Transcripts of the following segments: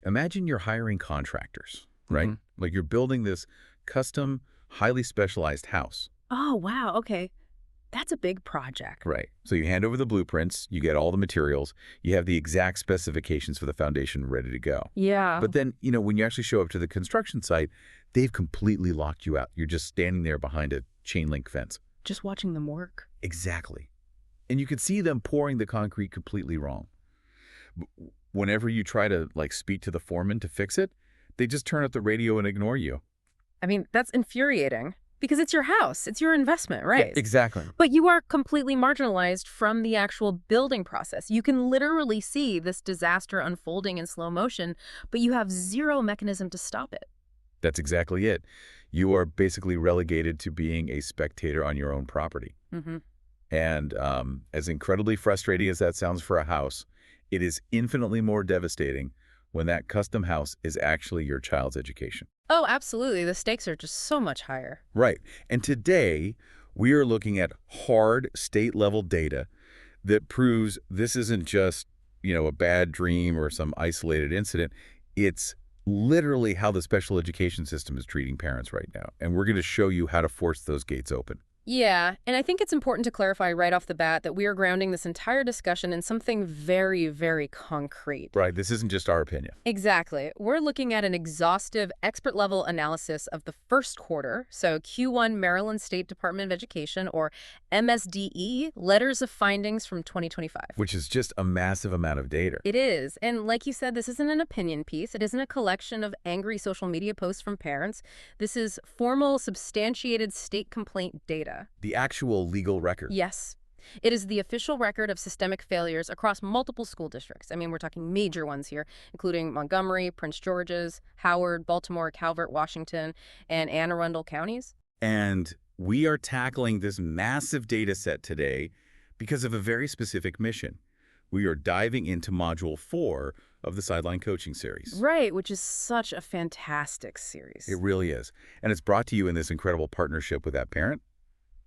Imagine you're hiring contractors, right? Mhm. Like you're building this custom, highly specialized house. Oh, wow. Okay. That's a big project. Right. So you hand over the blueprints, you get all the materials, you have the exact specifications for the foundation ready to go. Yeah. But then, when you actually show up to the construction site, they've completely locked you out. You're just standing there behind a chain link fence. Just watching them work. Exactly. And you could see them pouring the concrete completely wrong. Whenever you try to speak to the foreman to fix it, they just turn up the radio and ignore you. I mean, that's infuriating because it's your house. It's your investment, right? Exactly. But you are completely marginalized from the actual building process. You can literally see this disaster unfolding in slow motion, but you have zero mechanism to stop it. That's exactly it. You are basically relegated to being a spectator on your own property. Mm-hmm. And as incredibly frustrating as that sounds for a house, it is infinitely more devastating when that custom house is actually your child's education. Oh, absolutely. The stakes are just so much higher. Right. And today, we are looking at hard state-level data that proves this isn't just, a bad dream or some isolated incident. It's literally how the special education system is treating parents right now. And we're going to show you how to force those gates open. Yeah, and I think it's important to clarify right off the bat that we are grounding this entire discussion in something very, very concrete. Right. This isn't just our opinion. Exactly. We're looking at an exhaustive, expert-level analysis of the first quarter, so Q1 Maryland State Department of Education, or MSDE, Letters of Findings from 2025. Which is just a massive amount of data. It is. And like you said, this isn't an opinion piece. It isn't a collection of angry social media posts from parents. This is formal, substantiated state complaint data. The actual legal record. Yes. It is the official record of systemic failures across multiple school districts. I mean, we're talking major ones here, including Montgomery, Prince George's, Howard, Baltimore, Calvert, Washington, and Anne Arundel counties. And we are tackling this massive data set today because of a very specific mission. We are diving into Module 4 of the Sideline Coaching Series. Right, which is such a fantastic series. It really is. And it's brought to you in this incredible partnership with That Parent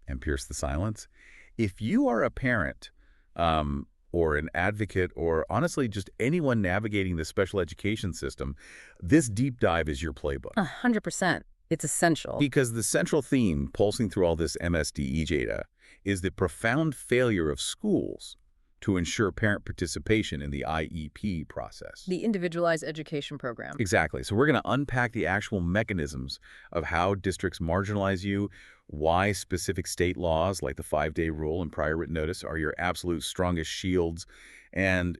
and Pierce the Silence. If you are a parent or an advocate or honestly just anyone navigating the special education system, this deep dive is your playbook. 100%. It's essential. Because the central theme pulsing through all this MSDE data is the profound failure of schools to ensure parent participation in the IEP process. The Individualized Education Program. Exactly. So we're going to unpack the actual mechanisms of how districts marginalize you, why specific state laws like the 5-day rule and prior written notice are your absolute strongest shields, and,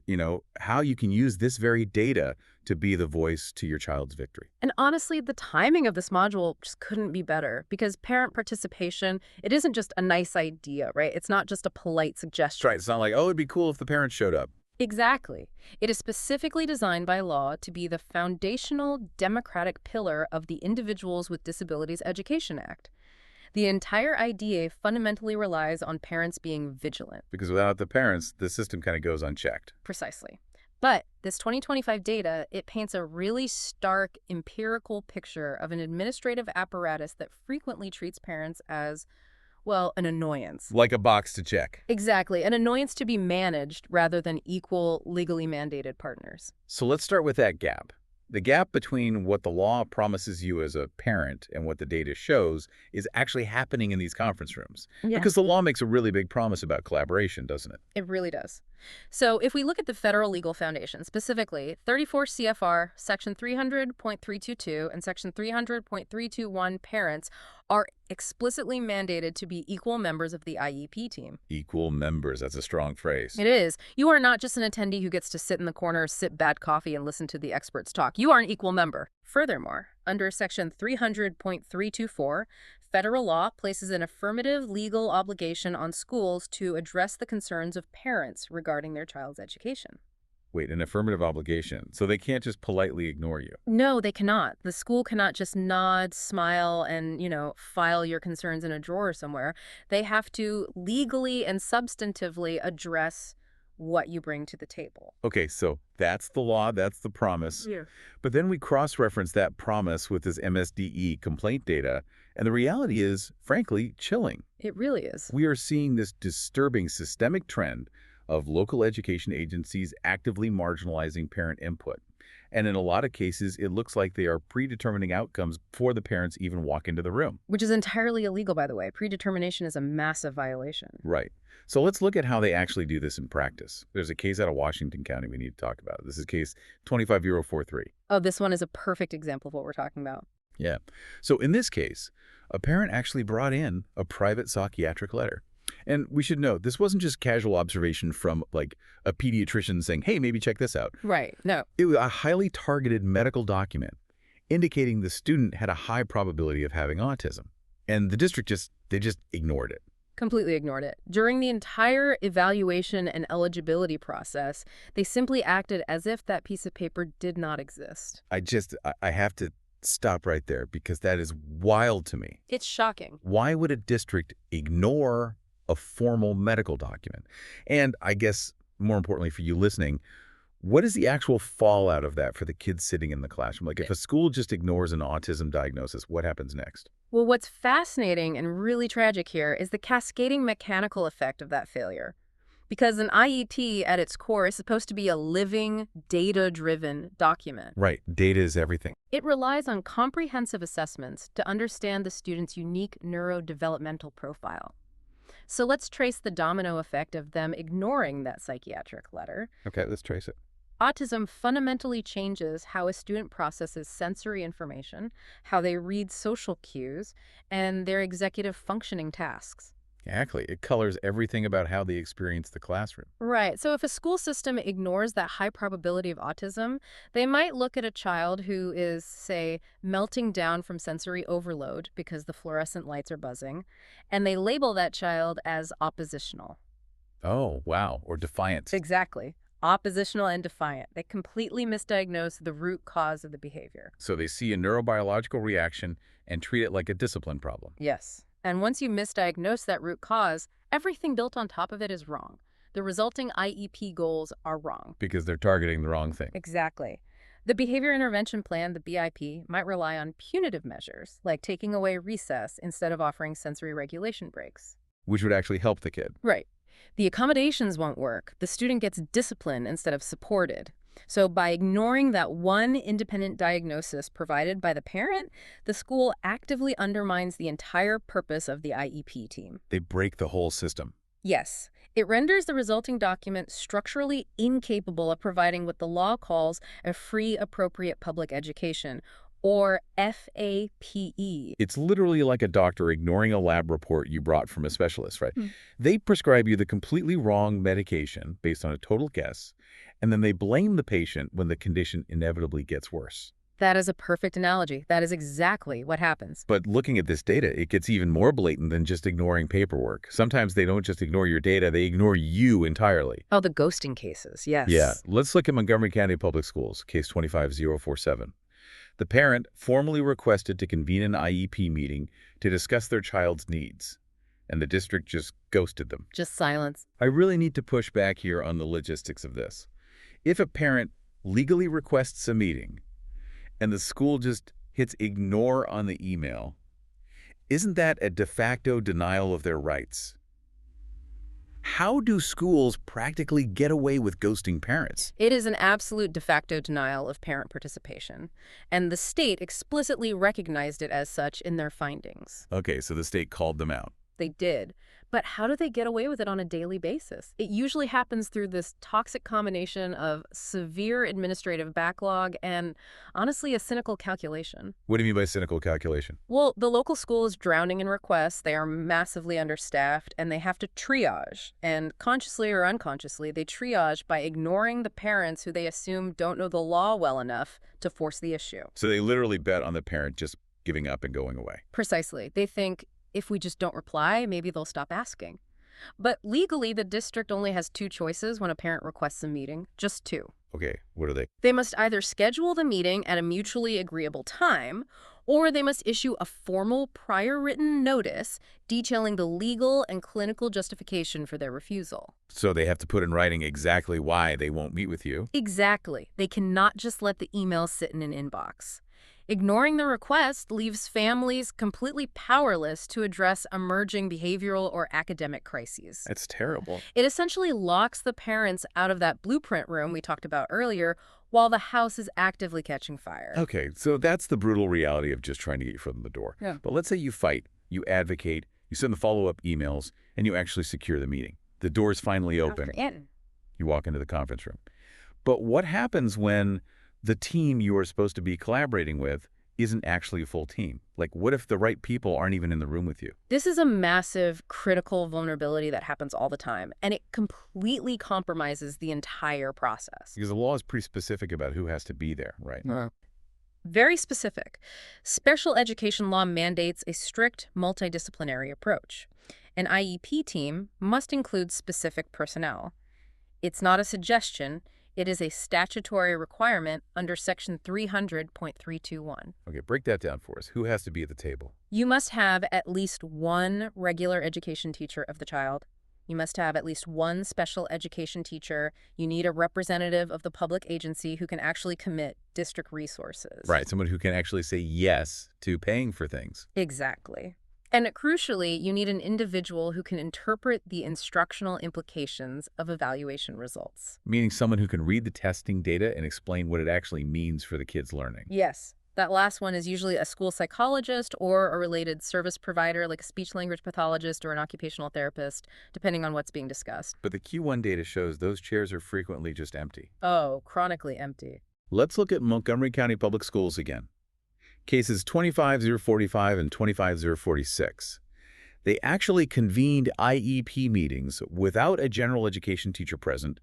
how you can use this very data to be the voice to your child's victory. And honestly, the timing of this module just couldn't be better because parent participation, it isn't just a nice idea, right? It's not just a polite suggestion. That's right. It's not like, oh, it'd be cool if the parents showed up. Exactly. It is specifically designed by law to be the foundational democratic pillar of the Individuals with Disabilities Education Act. The entire IDA fundamentally relies on parents being vigilant. Because without the parents, the system kind of goes unchecked. Precisely. But this 2025 data, it paints a really stark empirical picture of an administrative apparatus that frequently treats parents as, well, an annoyance. Like a box to check. Exactly. An annoyance to be managed rather than equal, legally mandated partners. So let's start with that gap. The gap between what the law promises you as a parent and what the data shows is actually happening in these conference rooms. Yeah. Because the law makes a really big promise about collaboration, doesn't it? It really does. So if we look at the Federal Legal Foundation, specifically 34 CFR Section 300.322 and Section 300.321, parents are explicitly mandated to be equal members of the IEP team. Equal members, that's a strong phrase. It is. You are not just an attendee who gets to sit in the corner, sip bad coffee, and listen to the experts talk. You are an equal member. Furthermore, under Section 300.324, federal law places an affirmative legal obligation on schools to address the concerns of parents regarding their child's education. Wait, an affirmative obligation. So they can't just politely ignore you. No, they cannot. The school cannot just nod, smile, and, file your concerns in a drawer somewhere. They have to legally and substantively address what you bring to the table. Okay, so that's the law, that's the promise. Yeah. But then we cross-reference that promise with this MSDE complaint data, and the reality is, frankly, chilling. It really is. We are seeing this disturbing systemic trend of local education agencies actively marginalizing parent input. And in a lot of cases, it looks like they are predetermining outcomes before the parents even walk into the room. Which is entirely illegal, by the way. Predetermination is a massive violation. Right. So let's look at how they actually do this in practice. There's a case out of Washington County we need to talk about. This is case 25043. Oh, this one is a perfect example of what we're talking about. Yeah. So in this case, a parent actually brought in a private psychiatric letter. And we should note, this wasn't just casual observation from, like, a pediatrician saying, hey, maybe check this out. Right. No. It was a highly targeted medical document indicating the student had a high probability of having autism. And the district just ignored it. Completely ignored it. During the entire evaluation and eligibility process, they simply acted as if that piece of paper did not exist. I have to stop right there because that is wild to me. It's shocking. Why would a district ignore a formal medical document? And I guess, more importantly for you listening, what is the actual fallout of that for the kids sitting in the classroom? Like, if a school just ignores an autism diagnosis, what happens next? Well, what's fascinating and really tragic here is the cascading mechanical effect of that failure. Because an IEP at its core is supposed to be a living, data-driven document. Right. Data is everything. It relies on comprehensive assessments to understand the student's unique neurodevelopmental profile. So let's trace the domino effect of them ignoring that psychiatric letter. Okay, let's trace it. Autism fundamentally changes how a student processes sensory information, how they read social cues, and their executive functioning tasks. Exactly. It colors everything about how they experience the classroom. Right. So if a school system ignores that high probability of autism, they might look at a child who is, say, melting down from sensory overload because the fluorescent lights are buzzing, and they label that child as oppositional. Oh, wow. Or defiant. Exactly. Oppositional and defiant. They completely misdiagnose the root cause of the behavior. So they see a neurobiological reaction and treat it like a discipline problem. Yes. And once you misdiagnose that root cause, everything built on top of it is wrong. The resulting IEP goals are wrong. Because they're targeting the wrong thing. Exactly. The behavior intervention plan, the BIP, might rely on punitive measures, like taking away recess instead of offering sensory regulation breaks. Which would actually help the kid. Right. The accommodations won't work. The student gets disciplined instead of supported. So by ignoring that one independent diagnosis provided by the parent, the school actively undermines the entire purpose of the IEP team. They break the whole system. Yes. It renders the resulting document structurally incapable of providing what the law calls a free, appropriate public education, or FAPE. It's literally like a doctor ignoring a lab report you brought from a specialist, right? They prescribe you the completely wrong medication based on a total guess, and then they blame the patient when the condition inevitably gets worse. That is a perfect analogy. That is exactly what happens. But looking at this data, it gets even more blatant than just ignoring paperwork. Sometimes they don't just ignore your data, they ignore you entirely. Oh, the ghosting cases, yes. Yeah, let's look at Montgomery County Public Schools, case 25047. The parent formally requested to convene an IEP meeting to discuss their child's needs, and the district just ghosted them. Just silence. I really need to push back here on the logistics of this. If a parent legally requests a meeting and the school just hits ignore on the email, isn't that a de facto denial of their rights? How do schools practically get away with ghosting parents? It is an absolute de facto denial of parent participation, and the state explicitly recognized it as such in their findings. Okay, so the state called them out. They did. But how do they get away with it on a daily basis? It usually happens through this toxic combination of severe administrative backlog and, honestly, a cynical calculation. What do you mean by cynical calculation? Well, the local school is drowning in requests, they are massively understaffed, and they have to triage. And consciously or unconsciously, they triage by ignoring the parents who they assume don't know the law well enough to force the issue. So they literally bet on the parent just giving up and going away. Precisely. They think, if we just don't reply, maybe they'll stop asking. But legally, the district only has two choices when a parent requests a meeting. Just two. Okay, what are they? They must either schedule the meeting at a mutually agreeable time, or they must issue a formal prior written notice detailing the legal and clinical justification for their refusal. So they have to put in writing exactly why they won't meet with you. Exactly. They cannot just let the email sit in an inbox. Ignoring the request leaves families completely powerless to address emerging behavioral or academic crises. That's terrible. It essentially locks the parents out of that blueprint room we talked about earlier, while the house is actively catching fire. Okay, so that's the brutal reality of just trying to get your foot in the door. Yeah. But let's say you fight, you advocate, you send the follow-up emails, and you actually secure the meeting. The door's finally open. You walk into the conference room. But what happens when the team you are supposed to be collaborating with isn't actually a full team? Like, what if the right people aren't even in the room with you? This is a massive, critical vulnerability that happens all the time, and it completely compromises the entire process. Because the law is pretty specific about who has to be there, right? Very specific. Special education law mandates a strict multidisciplinary approach. An IEP team must include specific personnel. It's not a suggestion. It is a statutory requirement under Section 300.321. Okay, break that down for us. Who has to be at the table? You must have at least one regular education teacher of the child. You must have at least one special education teacher. You need a representative of the public agency who can actually commit district resources. Right, someone who can actually say yes to paying for things. Exactly. And crucially, you need an individual who can interpret the instructional implications of evaluation results. Meaning someone who can read the testing data and explain what it actually means for the kids' learning. Yes. That last one is usually a school psychologist or a related service provider like a speech-language pathologist or an occupational therapist, depending on what's being discussed. But the Q1 data shows those chairs are frequently just empty. Oh, chronically empty. Let's look at Montgomery County Public Schools again. Cases 25045 and 25046. They actually convened IEP meetings without a general education teacher present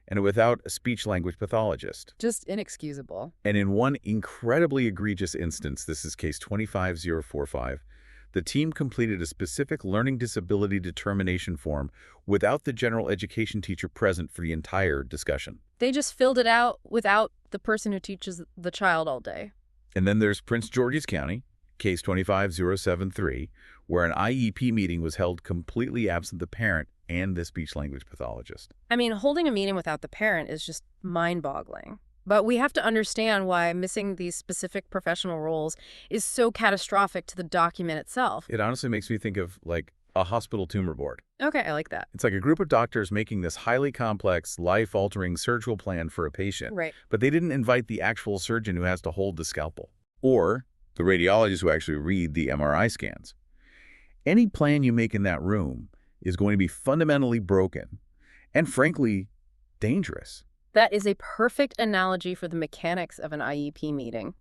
and without a speech-language pathologist. Just inexcusable. And in one incredibly egregious instance, this is case 25045, the team completed a specific learning disability determination form without the general education teacher present for the entire discussion. They just filled it out without the person who teaches the child all day. And then there's Prince George's County, case 25073, where an IEP meeting was held completely absent the parent and the speech-language pathologist. I mean, holding a meeting without the parent is just mind-boggling. But we have to understand why missing these specific professional roles is so catastrophic to the document itself. It honestly makes me think of, like, a hospital tumor board. Okay, I like that. It's like a group of doctors making this highly complex, life-altering surgical plan for a patient. Right. But they didn't invite the actual surgeon who has to hold the scalpel, or the radiologist who actually read the MRI scans. Any plan you make in that room is going to be fundamentally broken and, frankly, dangerous. That is a perfect analogy for the mechanics of an IEP meeting.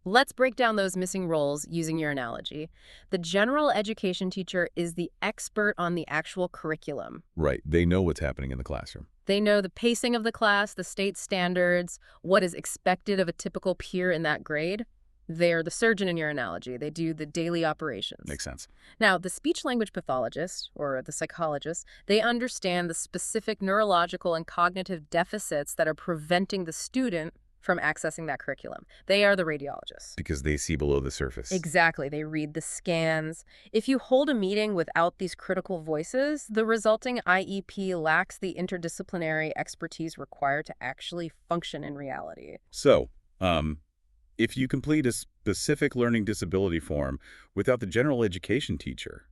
Let's break down those missing roles using your analogy. The general education teacher is the expert on the actual curriculum. Right. They know what's happening in the classroom. They know the pacing of the class, the state standards, what is expected of a typical peer in that grade. They're the surgeon in your analogy. They do the daily operations. Makes sense. Now, the speech-language pathologist, or the psychologist, they understand the specific neurological and cognitive deficits that are preventing the student from accessing that curriculum. They are the radiologists. Because they see below the surface. Exactly. They read the scans. If you hold a meeting without these critical voices, the resulting IEP lacks the interdisciplinary expertise required to actually function in reality. So, if you complete a specific learning disability form without the general education teacher,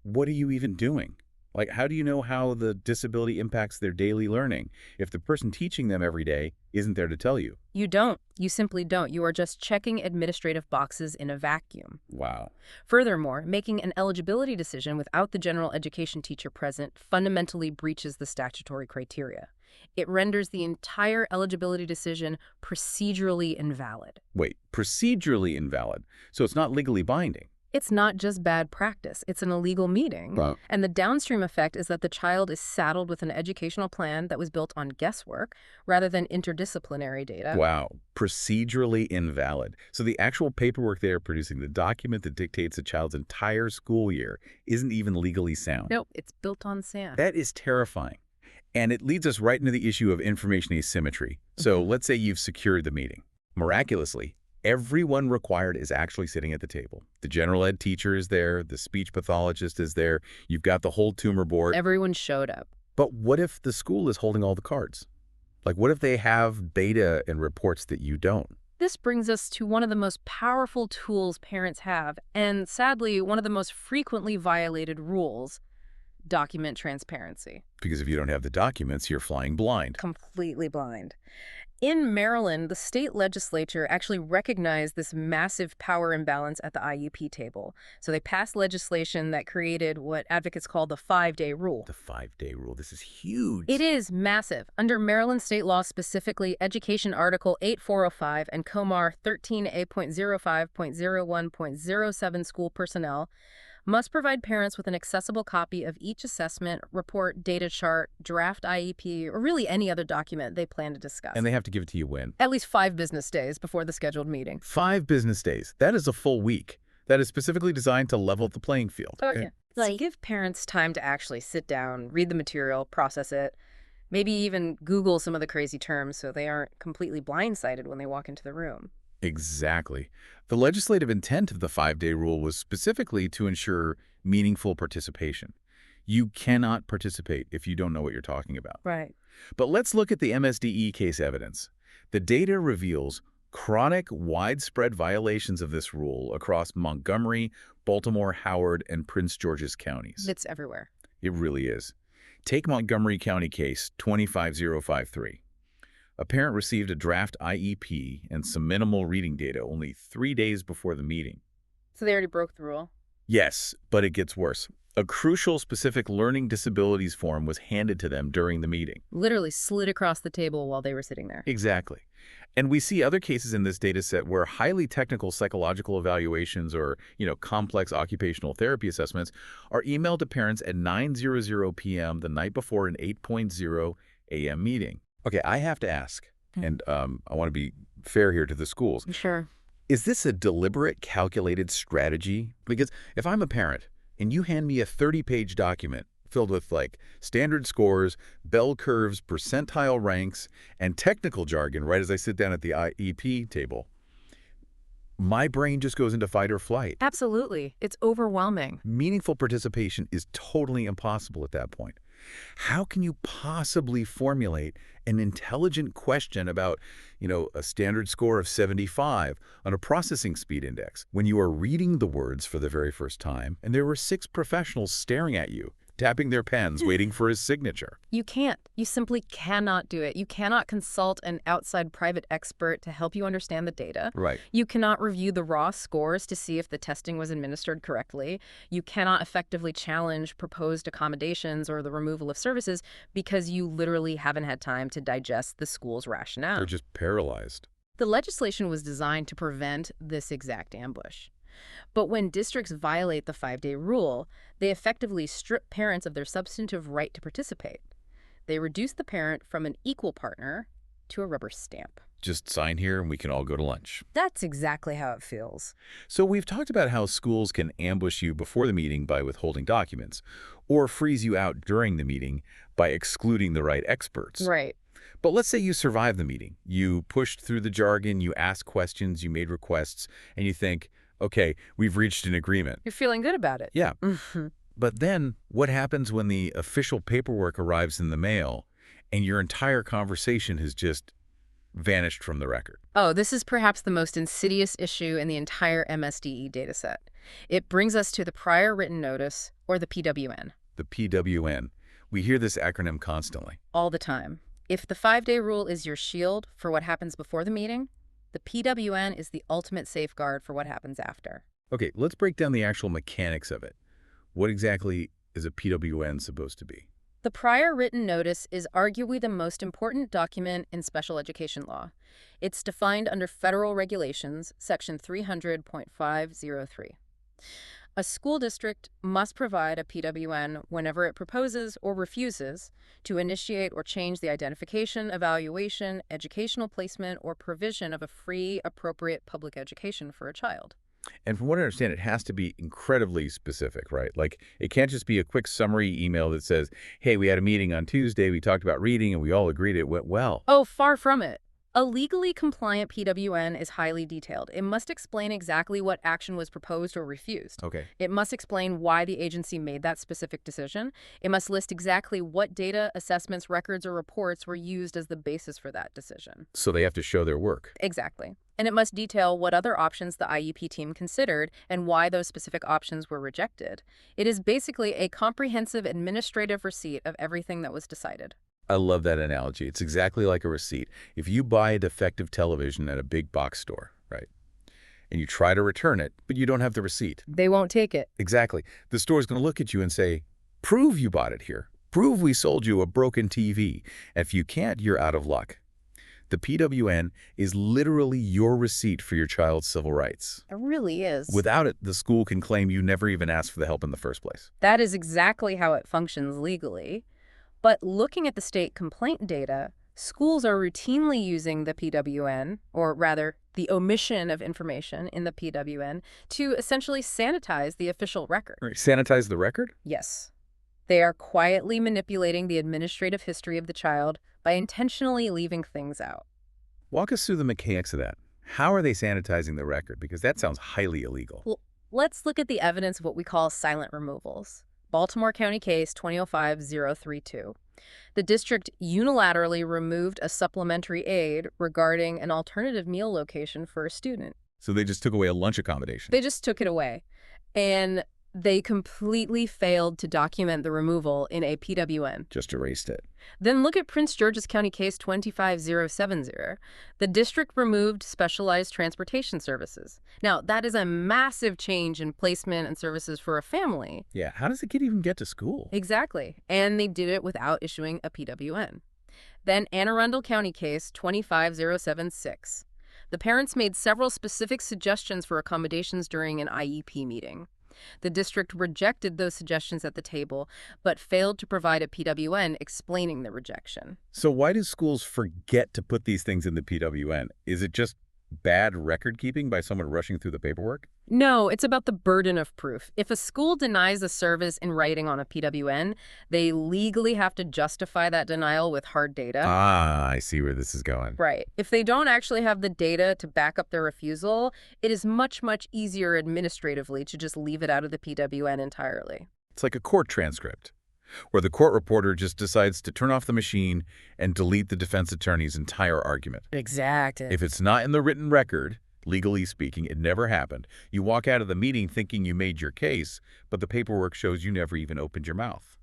what are you even doing? Like, how do you know how the disability impacts their daily learning if the person teaching them every day isn't there to tell you? You don't. You simply don't. You are just checking administrative boxes in a vacuum. Wow. Furthermore, making an eligibility decision without the general education teacher present fundamentally breaches the statutory criteria. It renders the entire eligibility decision procedurally invalid. Wait, procedurally invalid? So it's not legally binding? It's not just bad practice, it's an illegal meeting. Right. And the downstream effect is that the child is saddled with an educational plan that was built on guesswork rather than interdisciplinary data. Wow, procedurally invalid. So the actual paperwork they are producing, the document that dictates a child's entire school year, isn't even legally sound. Nope, it's built on sand. That is terrifying. And it leads us right into the issue of information asymmetry. So let's say you've secured the meeting. Miraculously, everyone required is actually sitting at the table. The general ed teacher is there, the speech pathologist is there, you've got the whole tumor board. Everyone showed up. But what if the school is holding all the cards? Like, what if they have data and reports that you don't? This brings us to one of the most powerful tools parents have, and sadly, one of the most frequently violated rules: document transparency. Because if you don't have the documents, you're flying blind. Completely blind. In Maryland, the state legislature actually recognized this massive power imbalance at the IEP table. So they passed legislation that created what advocates call the 5-day rule. The 5-day rule. This is huge. It is massive. Under Maryland state law, specifically Education Article 8405 and Comar 13A.05.01.07, school personnel must provide parents with an accessible copy of each assessment, report, data chart, draft IEP, or really any other document they plan to discuss. And they have to give it to you when? At least 5 business days before the scheduled meeting. 5 business days. That is a full week. That is specifically designed to level the playing field. Okay. To give parents time to actually sit down, read the material, process it, maybe even Google some of the crazy terms so they aren't completely blindsided when they walk into the room. Exactly. The legislative intent of the 5-day rule was specifically to ensure meaningful participation. You cannot participate if you don't know what you're talking about. Right. But let's look at the MSDE case evidence. The data reveals chronic, widespread violations of this rule across Montgomery, Baltimore, Howard, and Prince George's counties. It's everywhere. It really is. Take Montgomery County case 25053. A parent received a draft IEP and some minimal reading data only 3 days before the meeting. So they already broke the rule? Yes, but it gets worse. A crucial specific learning disabilities form was handed to them during the meeting. Literally slid across the table while they were sitting there. Exactly. And we see other cases in this data set where highly technical psychological evaluations or, complex occupational therapy assessments are emailed to parents at 9:00 p.m. the night before an 8:00 a.m. meeting. Okay, I have to ask, and I want to be fair here to the schools. Sure. Is this a deliberate, calculated strategy? Because if I'm a parent and you hand me a 30-page document filled with, standard scores, bell curves, percentile ranks, and technical jargon right as I sit down at the IEP table, my brain just goes into fight or flight. Absolutely. It's overwhelming. Meaningful participation is totally impossible at that point. How can you possibly formulate an intelligent question about, a standard score of 75 on a processing speed index when you are reading the words for the very first time and there were 6 professionals staring at you, tapping their pens, waiting for his signature? You can't. You simply cannot do it. You cannot consult an outside private expert to help you understand the data. Right. You cannot review the raw scores to see if the testing was administered correctly. You cannot effectively challenge proposed accommodations or the removal of services because you literally haven't had time to digest the school's rationale. They're just paralyzed. The legislation was designed to prevent this exact ambush. But when districts violate the 5-day rule, they effectively strip parents of their substantive right to participate. They reduce the parent from an equal partner to a rubber stamp. Just sign here and we can all go to lunch. That's exactly how it feels. So we've talked about how schools can ambush you before the meeting by withholding documents, or freeze you out during the meeting by excluding the right experts. Right. But let's say you survive the meeting. You pushed through the jargon, you asked questions, you made requests, and you think, okay, we've reached an agreement. You're feeling good about it. Yeah. But then what happens when the official paperwork arrives in the mail and your entire conversation has just vanished from the record? Oh, this is perhaps the most insidious issue in the entire MSDE dataset. It brings us to the prior written notice, or the PWN. The PWN. We hear this acronym constantly. All the time. If the 5-day rule is your shield for what happens before the meeting, the PWN is the ultimate safeguard for what happens after. Okay, let's break down the actual mechanics of it. What exactly is a PWN supposed to be? The prior written notice is arguably the most important document in special education law. It's defined under federal regulations, section 300.503. A school district must provide a PWN whenever it proposes or refuses to initiate or change the identification, evaluation, educational placement, or provision of a free, appropriate public education for a child. And from what I understand, it has to be incredibly specific, right? It can't just be a quick summary email that says, hey, we had a meeting on Tuesday, we talked about reading, and we all agreed it went well. Oh, far from it. A legally compliant PWN is highly detailed. It must explain exactly what action was proposed or refused. Okay. It must explain why the agency made that specific decision. It must list exactly what data, assessments, records, or reports were used as the basis for that decision. So they have to show their work. Exactly. And it must detail what other options the IEP team considered and why those specific options were rejected. It is basically a comprehensive administrative receipt of everything that was decided. I love that analogy. It's exactly like a receipt. If you buy a defective television at a big box store, right, and you try to return it, but you don't have the receipt. They won't take it. Exactly. The store's going to look at you and say, prove you bought it here. Prove we sold you a broken TV. And if you can't, you're out of luck. The PWN is literally your receipt for your child's civil rights. It really is. Without it, the school can claim you never even asked for the help in the first place. That is exactly how it functions legally. But looking at the state complaint data, schools are routinely using the PWN, or rather, the omission of information in the PWN, to essentially sanitize the official record. Right. Sanitize the record? Yes. They are quietly manipulating the administrative history of the child by intentionally leaving things out. Walk us through the mechanics of that. How are they sanitizing the record? Because that sounds highly illegal. Well, let's look at the evidence of what we call silent removals. Baltimore County Case 205032. The district unilaterally removed a supplementary aid regarding an alternative meal location for a student. So they just took away a lunch accommodation. They just took it away. And they completely failed to document the removal in a PWN. Just erased it. Then look at Prince George's County Case 25070. The district removed specialized transportation services. Now, that is a massive change in placement and services for a family. Yeah, how does the kid even get to school? Exactly. And they did it without issuing a PWN. Then Anne Arundel County Case 25076. The parents made several specific suggestions for accommodations during an IEP meeting. The district rejected those suggestions at the table, but failed to provide a PWN explaining the rejection. So why do schools forget to put these things in the PWN? Is it just bad record keeping by someone rushing through the paperwork? No, it's about the burden of proof. If a school denies a service in writing on a PWN, they legally have to justify that denial with hard data. Ah, I see where this is going. Right. If they don't actually have the data to back up their refusal, it is much, much easier administratively to just leave it out of the PWN entirely. It's like a court transcript, where the court reporter just decides to turn off the machine and delete the defense attorney's entire argument. Exactly. If it's not in the written record, legally speaking, it never happened. You walk out of the meeting thinking you made your case, but the paperwork shows you never even opened your mouth.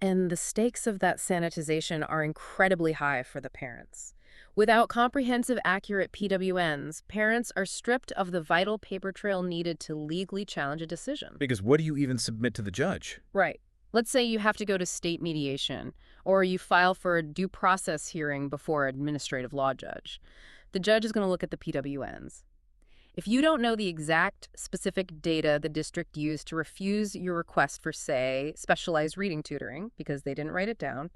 And the stakes of that sanitization are incredibly high for the parents. Without comprehensive, accurate PWNs, parents are stripped of the vital paper trail needed to legally challenge a decision. Because what do you even submit to the judge? Right. Let's say you have to go to state mediation, or you file for a due process hearing before an administrative law judge. The judge is going to look at the PWNs. If you don't know the exact specific data the district used to refuse your request for, say, specialized reading tutoring, because they didn't write it down,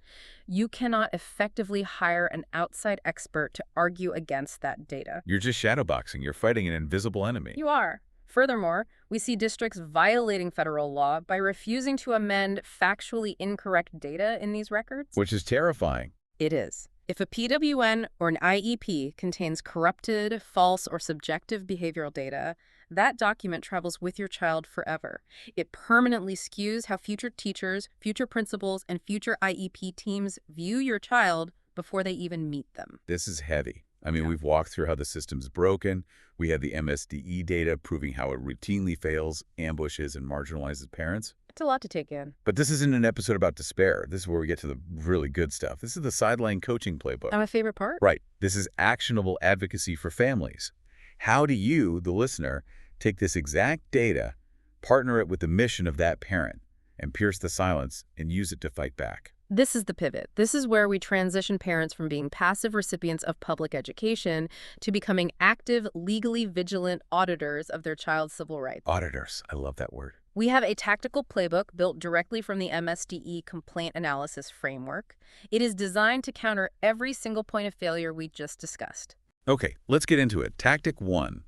you cannot effectively hire an outside expert to argue against that data. You're just shadowboxing. You're fighting an invisible enemy. You are. Furthermore, we see districts violating federal law by refusing to amend factually incorrect data in these records. Which is terrifying. It is. If a PWN or an IEP contains corrupted, false, or subjective behavioral data, that document travels with your child forever. It permanently skews how future teachers, future principals, and future IEP teams view your child before they even meet them. This is heavy. I mean, Yeah. We've walked through how the system's broken. We have the MSDE data proving how it routinely fails, ambushes, and marginalizes parents. It's a lot to take in. But this isn't an episode about despair. This is where we get to the really good stuff. This is the sideline coaching playbook. My favorite part? Right. This is actionable advocacy for families. How do you, the listener, take this exact data, partner it with the mission of that parent, and pierce the silence and use it to fight back? This is the pivot. This is where we transition parents from being passive recipients of public education to becoming active, legally vigilant auditors of their child's civil rights. Auditors. I love that word. We have a tactical playbook built directly from the MSDE complaint analysis framework. It is designed to counter every single point of failure we just discussed. Okay, let's get into it. Tactic 1,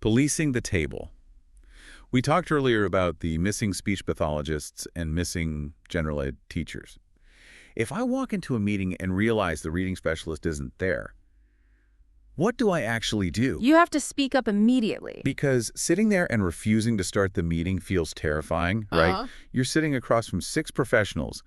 policing the table. We talked earlier about the missing speech pathologists and missing general ed teachers. If I walk into a meeting and realize the reading specialist isn't there, what do I actually do? You have to speak up immediately. Because sitting there and refusing to start the meeting feels terrifying, right? You're sitting across from 6 professionals.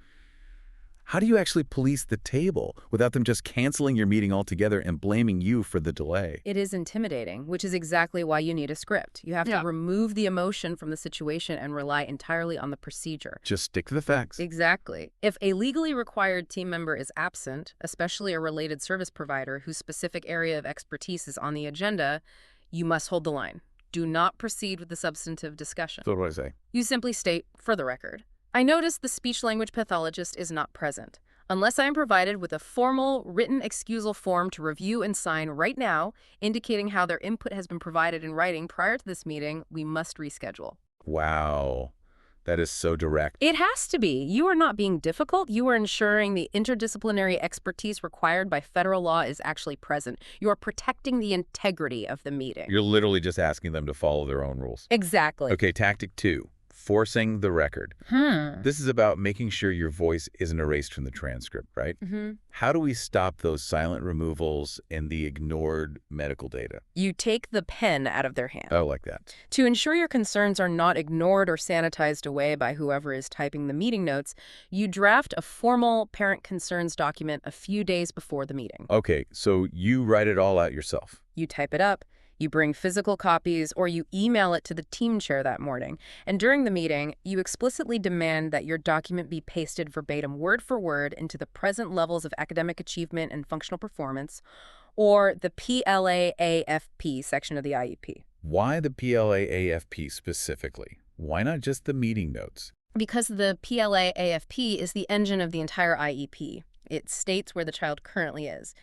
How do you actually police the table without them just canceling your meeting altogether and blaming you for the delay? It is intimidating, which is exactly why you need a script. You have to Yeah. remove the emotion from the situation and rely entirely on the procedure. Just stick to the facts. Exactly. If a legally required team member is absent, especially a related service provider whose specific area of expertise is on the agenda, you must hold the line. Do not proceed with the substantive discussion. So what do I say? You simply state, for the record, I notice the speech-language pathologist is not present. Unless I am provided with a formal written excusal form to review and sign right now, indicating how their input has been provided in writing prior to this meeting, we must reschedule. Wow. That is so direct. It has to be. You are not being difficult. You are ensuring the interdisciplinary expertise required by federal law is actually present. You are protecting the integrity of the meeting. You're literally just asking them to follow their own rules. Exactly. Okay, tactic 2, forcing the record. This is about making sure your voice isn't erased from the transcript, right? How do we stop those silent removals and the ignored medical data? You take the pen out of their hand. Oh, like that. To ensure your concerns are not ignored or sanitized away by whoever is typing the meeting notes, you draft a formal parent concerns document a few days before the meeting. Okay, so you write it all out yourself. You type it up, you bring physical copies, or you email it to the team chair that morning. And during the meeting, you explicitly demand that your document be pasted verbatim, word for word, into the present levels of academic achievement and functional performance, or the PLAAFP section of the IEP. Why the PLAAFP specifically? Why not just the meeting notes? Because the PLAAFP is the engine of the entire IEP. It states where the child currently is.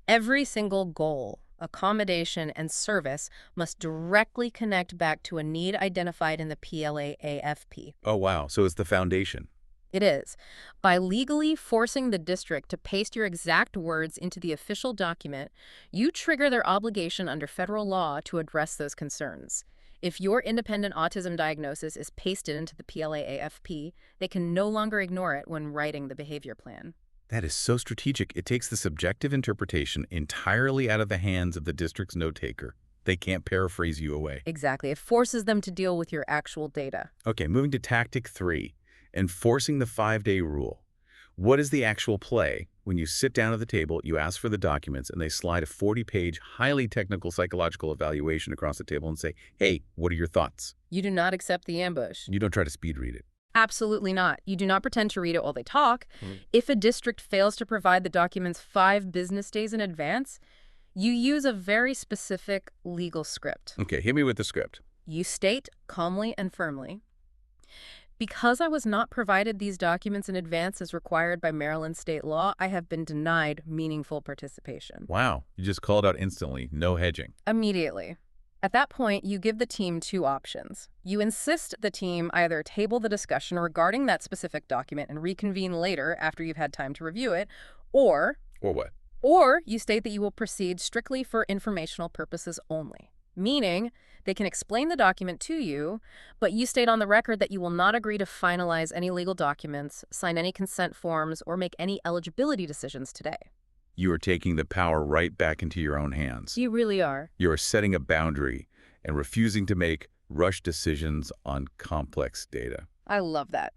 Every single goal, accommodation, and service must directly connect back to a need identified in the PLAAFP. Oh, wow. So it's the foundation. It is. By legally forcing the district to paste your exact words into the official document, you trigger their obligation under federal law to address those concerns. If your independent autism diagnosis is pasted into the PLAAFP, they can no longer ignore it when writing the behavior plan. That is so strategic. It takes the subjective interpretation entirely out of the hands of the district's note-taker. They can't paraphrase you away. Exactly. It forces them to deal with your actual data. Okay, moving to tactic 3, enforcing the 5-day rule. What is the actual play? When you sit down at the table, you ask for the documents, and they slide a 40-page, highly technical psychological evaluation across the table and say, hey, what are your thoughts? You do not accept the ambush. You don't try to speed read it. Absolutely not. You do not pretend to read it while they talk. If a district fails to provide the documents 5 business days in advance, you use a very specific legal script. Okay, hit me with the script. You state calmly and firmly, because I was not provided these documents in advance as required by Maryland state law, I have been denied meaningful participation. Wow, you just called out instantly, no hedging. Immediately. At that point, you give the team 2 options. You insist the team either table the discussion regarding that specific document and reconvene later after you've had time to review it, or what? Or you state that you will proceed strictly for informational purposes only, meaning they can explain the document to you, but you state on the record that you will not agree to finalize any legal documents, sign any consent forms, or make any eligibility decisions today. You are taking the power right back into your own hands. You really are. You are setting a boundary and refusing to make rushed decisions on complex data. I love that.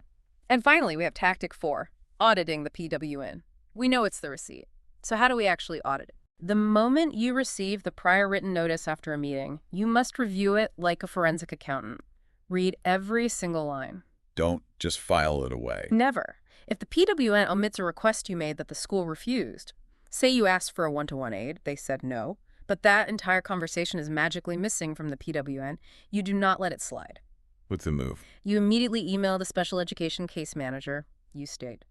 And finally, we have tactic 4, auditing the PWN. We know it's the receipt. So how do we actually audit it? The moment you receive the prior written notice after a meeting, you must review it like a forensic accountant. Read every single line. Don't just file it away. Never. If the PWN omits a request you made that the school refused, say you asked for a one-to-one aid, they said no, but that entire conversation is magically missing from the PWN, you do not let it slide. What's the move? You immediately email the special education case manager. You state,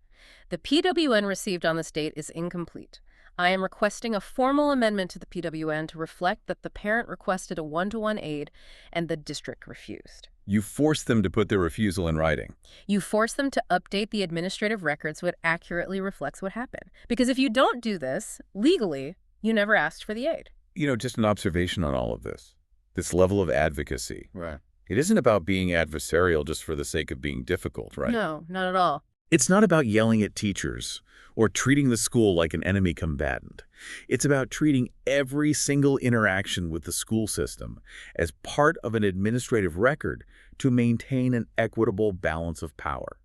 the PWN received on this date is incomplete. I am requesting a formal amendment to the PWN to reflect that the parent requested a one-to-one aid and the district refused. You force them to put their refusal in writing. You force them to update the administrative record so it accurately reflects what happened. Because if you don't do this, legally, you never asked for the aid. You know, just an observation on all of this. This level of advocacy. Right. It isn't about being adversarial just for the sake of being difficult, right? No, not at all. It's not about yelling at teachers or treating the school like an enemy combatant. It's about treating every single interaction with the school system as part of an administrative record to maintain an equitable balance of power.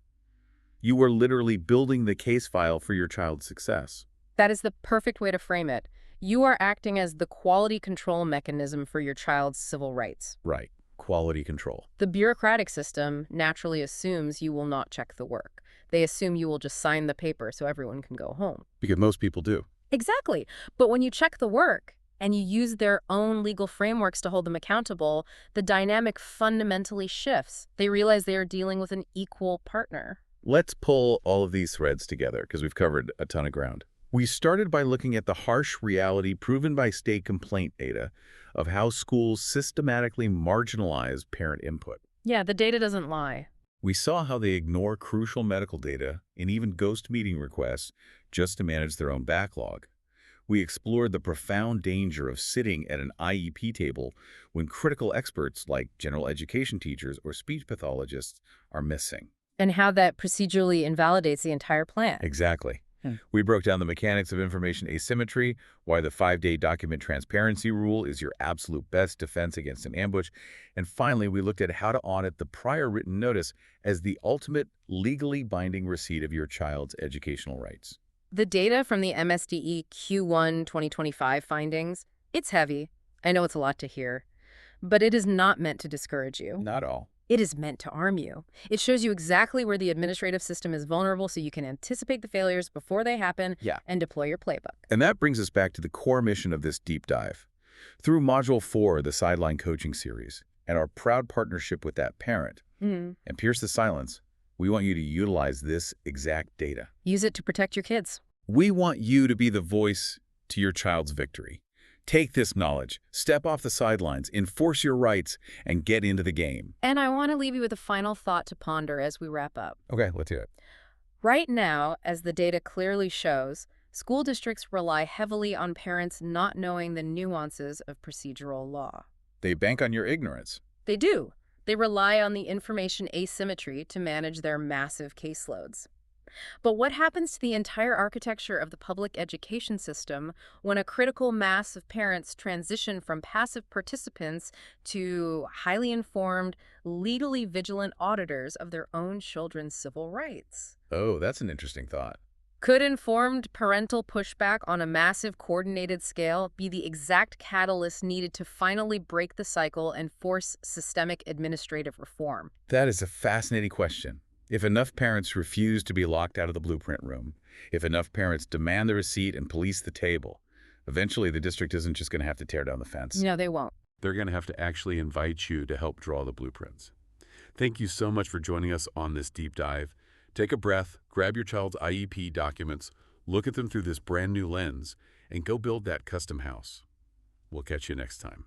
You are literally building the case file for your child's success. That is the perfect way to frame it. You are acting as the quality control mechanism for your child's civil rights. Right. Quality control. The bureaucratic system naturally assumes you will not check the work. They assume you will just sign the paper so everyone can go home. Because most people do. Exactly. But when you check the work and you use their own legal frameworks to hold them accountable, the dynamic fundamentally shifts. They realize they are dealing with an equal partner. Let's pull all of these threads together because we've covered a ton of ground. We started by looking at the harsh reality proven by state complaint data of how schools systematically marginalize parent input. Yeah, the data doesn't lie. We saw how they ignore crucial medical data and even ghost meeting requests just to manage their own backlog. We explored the profound danger of sitting at an IEP table when critical experts like general education teachers or speech pathologists are missing. And how that procedurally invalidates the entire plan. Exactly. We broke down the mechanics of information asymmetry, why the 5-day document transparency rule is your absolute best defense against an ambush, and finally, we looked at how to audit the prior written notice as the ultimate legally binding receipt of your child's educational rights. The data from the MSDE Q1 2025 findings, it's heavy. I know it's a lot to hear, but it is not meant to discourage you. Not all. It is meant to arm you. It shows you exactly where the administrative system is vulnerable so you can anticipate the failures before they happen and deploy your playbook. And that brings us back to the core mission of this deep dive. Through Module 4, the Sideline Coaching Series, and our proud partnership with that parent, and Pierce the Silence, we want you to utilize this exact data. Use it to protect your kids. We want you to be the voice to your child's victory. Take this knowledge, step off the sidelines, enforce your rights, and get into the game. And I want to leave you with a final thought to ponder as we wrap up. Okay, let's hear it. Right now, as the data clearly shows, school districts rely heavily on parents not knowing the nuances of procedural law. They bank on your ignorance. They do. They rely on the information asymmetry to manage their massive caseloads. But what happens to the entire architecture of the public education system when a critical mass of parents transition from passive participants to highly informed, legally vigilant auditors of their own children's civil rights? Oh, that's an interesting thought. Could informed parental pushback on a massive coordinated scale be the exact catalyst needed to finally break the cycle and force systemic administrative reform? That is a fascinating question. If enough parents refuse to be locked out of the blueprint room, if enough parents demand the receipt and police the table, eventually the district isn't just going to have to tear down the fence. No, they won't. They're going to have to actually invite you to help draw the blueprints. Thank you so much for joining us on this deep dive. Take a breath, grab your child's IEP documents, look at them through this brand new lens, and go build that custom house. We'll catch you next time.